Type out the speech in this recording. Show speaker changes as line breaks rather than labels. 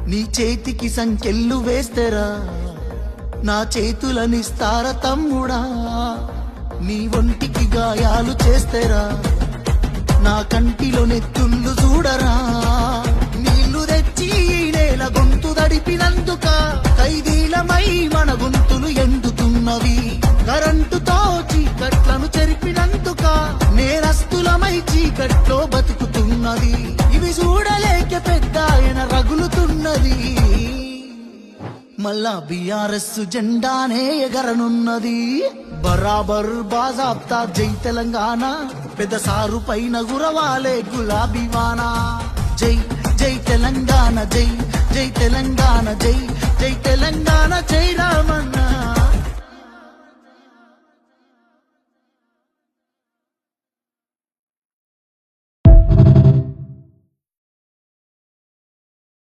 నీ చేతికి సంకెళ్ళు వేస్తరా నా చేతులనిస్తార తమ్ముడా నీ ఒంటికి గాయాలు చేస్తరా నా కంటిలో నెత్తుళ్ళు చూడరా నీళ్లు తెచ్చి నేల గొంతు దడిపినందుక ఖైదీలమై మన గొంతులు ఎండుతున్నవి కరెంటుతో చీకట్లను చెరిపినందుక నేరస్తులమై చీకట్లో బతుకుతున్నది ఇవి చూడలేక పెద్ద ఆయన రగులుతున్నది మళ్ళా బీఆర్ఎస్ జెండానే ఎగరనున్నది బరాబర్ బాజాబ్తా జై తెలంగాణ పెద్ద సారు పైన గురవాలే గులాబీ వానా జై జై తెలంగాణ జై జై తెలంగాణ జై జై తెలంగాణ జై రామన్న